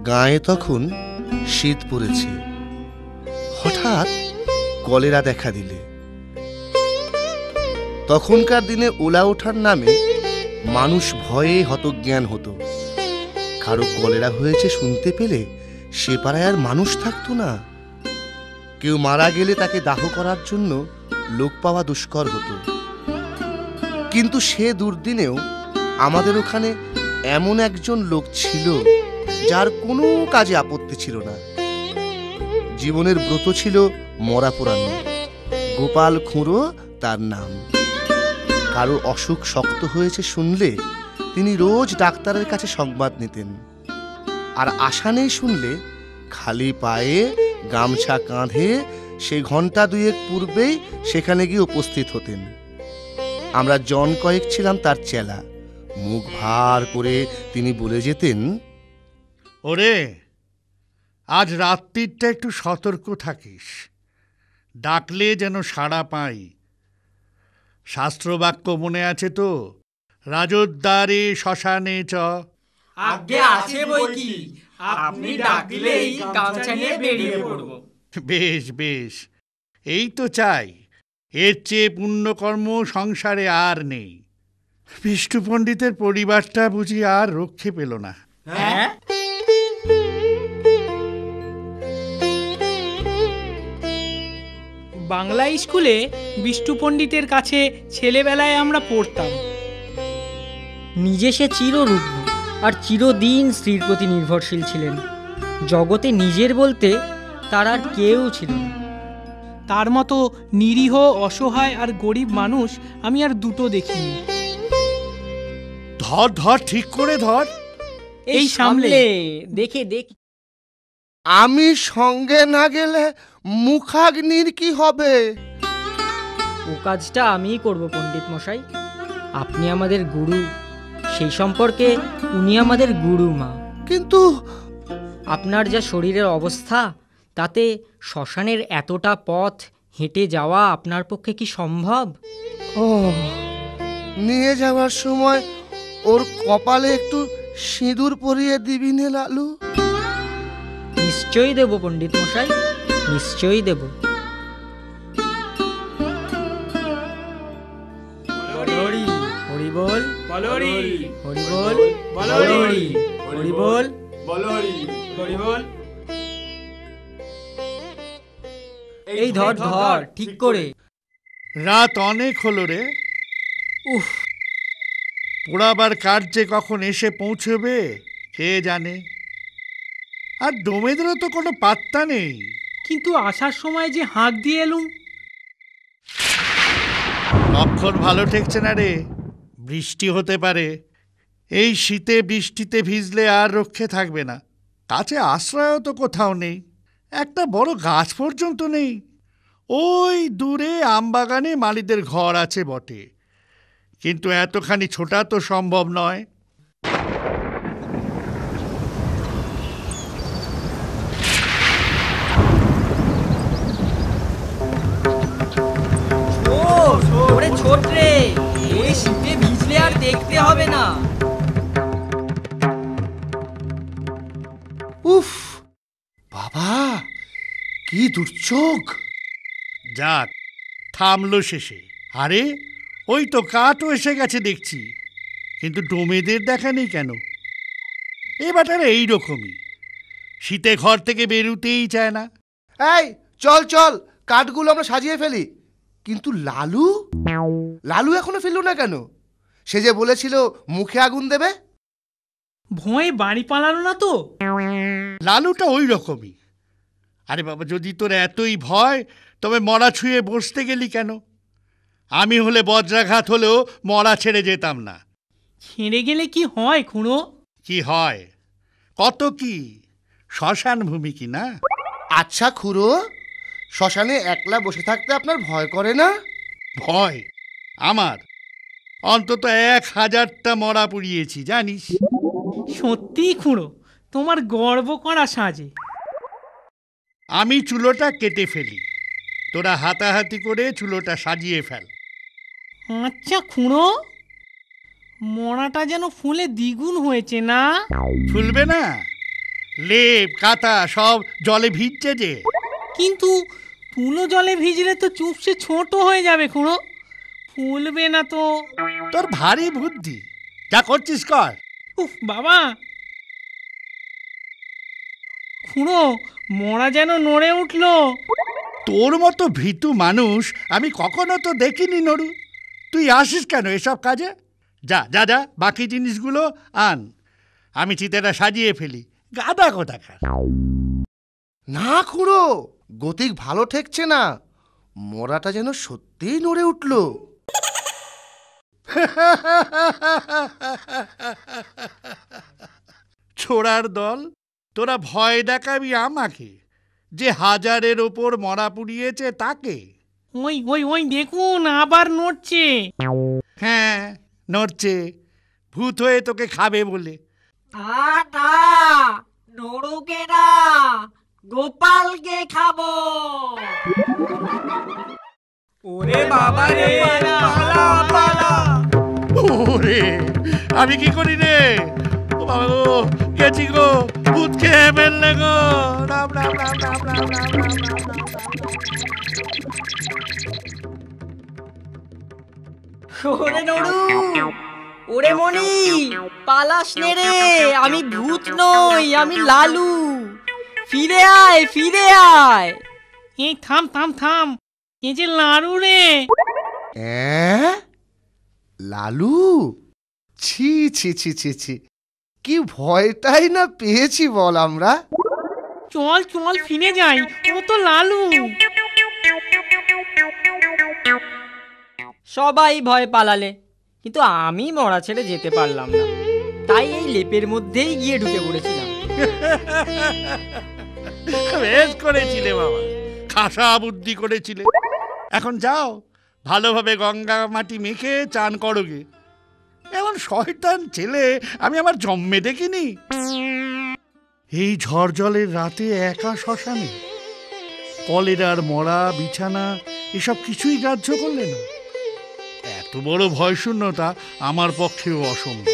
গায়ে তখন শীত পড়েছে। হঠাৎ কলেরা দেখা দিলে। তখনকার দিনে ওলা ওঠার নামে মানুষ ভয়ে হতজ্ঞান হতো। কারো কলেরা হয়েছে শুনতে পেলে সে পাড়ায় আর মানুষ থাকতো না। কেউ মারা গেলে তাকে দাহ করার জন্য লোক পাওয়া দুষ্কর হতো। কিন্তু সে দুর্দিনেও আমাদের ওখানে এমন একজন লোক ছিল যার কোনো কাজে আপত্তি ছিল না। জীবনের ব্রত ছিল মরা পোড়ানো। গোপাল খুঁড়ো তার নাম। কারো অসুখ শক্ত হয়েছে শুনলে তিনি রোজ ডাক্তারের কাছে সংবাদ নিতেন। আর আশা নেই শুনলে খালি পায়ে গামছা কাঁধে সে ঘন্টা দুয়েক পূর্বেই সেখানে গিয়ে উপস্থিত হতেন। আমরা জন কয়েক ছিলাম তার চেলা। মুখ ভার করে তিনি বলে যেতেন, ওরে, আজ রাত্রিটা একটু সতর্ক থাকিস, ডাকলে যেন সাড়া পাই। শাস্ত্রবাক্য মনে আছে তো, রাজোদ্ধারে শ্মশানে চ। আজ্ঞে আছে বই কি, আপনি ডাকলেই গামছা নিয়ে বেরিয়ে পড়ব। বেশ বেশ, এই তো চাই। এর চেয়ে পুণ্যকর্ম সংসারে আর নেই। বিষ্ণু পণ্ডিতের পরিবারটা বুঝি আর রক্ষে পেল না। হ্যাঁ, বাংলা স্কুলে বিষ্ণু পণ্ডিতের কাছে ছেলেবেলায় আমরা পড়তাম। নিজে সে চিররুগ্ন আর চিরদিন স্ত্রীর প্রতি নির্ভরশীল ছিলেন। জগতে নিজের বলতে তার আর কেউ ছিল না। তার মতো নিরীহ, অসহায় আর গরিব মানুষ আমি আর দুটো দেখিনি। ধর ধর, ঠিক করে ধর। এই সামলে দেখে দেখে। আমি সঙ্গে না গেলে মুখাগ্নির কি হবে? ও কাজটা আমিই করব পণ্ডিত মশাই। আপনি আমাদের গুরু, সেই সম্পর্কে উনি আমাদের গুরু মা। কিন্তু আপনার যা শরীরের অবস্থা, তাতে শ্মশানের এতটা পথ হেঁটে যাওয়া আপনার পক্ষে কি সম্ভব? ও, নিয়ে যাওয়ার সময় ওর কপালে একটু সিঁদুর পরিয়ে দিবি নে লালু? নিশ্চয়ই দেব পণ্ডিত মশাই, নিশ্চয়ই দেব। হরি হরি বল, বলরি হরি বল, বলরি হরি বল, বলরি হরি বল। এই ধর ধর ঠিক করে। রাত অনেক হলো রে। উফ, পোড়াবার কার্যে কখন এসে পৌঁছবে কে জানে। আর ডোমেদেরও তো কোনো পাত্তা নেই। কিন্তু আসার সময় যে হাঁক দিয়ে এলুম। লক্ষণ ভালো ঠেকছে না রে। বৃষ্টি হতে পারে। এই শীতে বৃষ্টিতে ভিজলে আর রক্ষে থাকবে না। কাছে আশ্রয়ও তো কোথাও নেই। একটা বড় গাছ পর্যন্ত নেই। ওই দূরে আমবাগানে মালিদের ঘর আছে বটে, কিন্তু এতখানি ছোটা তো সম্ভব নয়। ওরে ছোট রে, এই শীতে ভিজলে আর দেখতে হবে না। উফ বাবা, কি দুর্যোগ! যাক, থামলো শেষে। আরে, ওই তো কাঠও এসে গেছে দেখছি, কিন্তু ডোমেদের দেখা নেই কেন? এ ব্যাটারা এইরকমই, শীতে ঘর থেকে বেরুতেই চায় না। এই চল চল, কাঠগুলো আমরা সাজিয়ে ফেলি। কিন্তু লালু, লালু এখনো ফেললো না কেন? সে যে বলেছিল মুখে আগুন দেবে। ভয়ে বাড়ি পালালো না তো? লালুটা ওই রকমই। আরে বাবা, যদি তোর এতই ভয়, তবে মরা ছুঁয়ে বসতে গেলি কেন? আমি হলে বজ্রাঘাত হলেও মরা ছেড়ে যেতাম না। ছেড়ে গেলে কি হয় খুঁড়ো? কি হয়? কত কি, শ্মশান ভূমি কি না? আচ্ছা খুড়ো, শ্মশানে একলা বসে থাকতে আপনার ভয় করে না? ভয় আমার? অন্তত 1000টা মরা পুড়িয়েছি জানিস। সত্যিই খুঁড়ো, তোমার গর্ব করা সাজে। আমি চুলোটা কেটে ফেলি, তোরা হাতাহাতি করে চুলোটা সাজিয়ে ফেল। আচ্ছা খুঁড়ো, মরাটা যেন ফুলে দ্বিগুণ হয়েছে না? ফুলবে না? লেপ কাতা সব জলে ভিজছে যে। কিন্তু তুলো জলে ভিজলে তো চুপসে ছোট হয়ে যাবে খুঁড়ো, ফুলবে না তো। তোর ভারী বুদ্ধি, যা করছিস কর। উফ বাবা, খুঁড়ো মরা যেন নড়ে উঠলো। তোর মতো ভীতু মানুষ আমি কখনো তো দেখিনি নড়ু। তুই আসিস কেন এসব কাজে? যা যা যা, বাকি জিনিসগুলো আন, আমি চিতাটা সাজিয়ে ফেলি। গাদা কোথাকার। না খুড়ো, গতিক ভালো ঠেকছে না, মরাটা যেন সত্যিই নড়ে উঠল। ছোড়ার দল, তোরা ভয় দেখাবি আমাকে, যে হাজারের ওপর মরা পুড়িয়েছে তাকে। ওই ওই ওই দেখুন আবার নড়ছে। হ্যাঁ নড়ছে, ভূত হয়ে তোকে খাবে বলে। আটা নড়ুকে না, গোপালকে খাবো। ওরে বাবা রে, পালা পালা। ওরে আমি কি করি রে? ও বাবা গো, গেছি গো, ভূত খেয়ে ফেললে গো। রাম রাম রাম রাম রাম রাম রাম রাম রাম। ওরে নড়ু, ওরে মনি, পালাস নে রে, আমি ভূত নই, আমি লালু। ফিরে আয়, ফিরে আয়। এই থাম থাম থাম, এ যে লাড়ু রে। লালু, ছি ছি ছি ছি ছি, কি ভয়টাই না পেয়েছি বল আমরা। চল চল ফিরে যাই, ও তো লালু। সবাই ভয় পালালে, কিন্তু আমি মরা ছেড়ে যেতে পারলাম না, তাই এই লেপের মধ্যেই গিয়ে ঢুকে পড়েছিলাম। বেশ করেছিলে বাবা, খাসা বুদ্ধি করেছিলে। এখন যাও, ভালোভাবে গঙ্গা মাটি মেখে চান করোগে। এমন শয়তান ছেলে আমি আমার জন্মে দেখিনি। এই ঝড় জলের রাতে একা শ্মশানে, কলেরার মরা বিছানা এসব কিছুই গ্রাহ্য করলে না। এত বড় ভয় শূন্যতা আমার পক্ষেও অসম্ভব।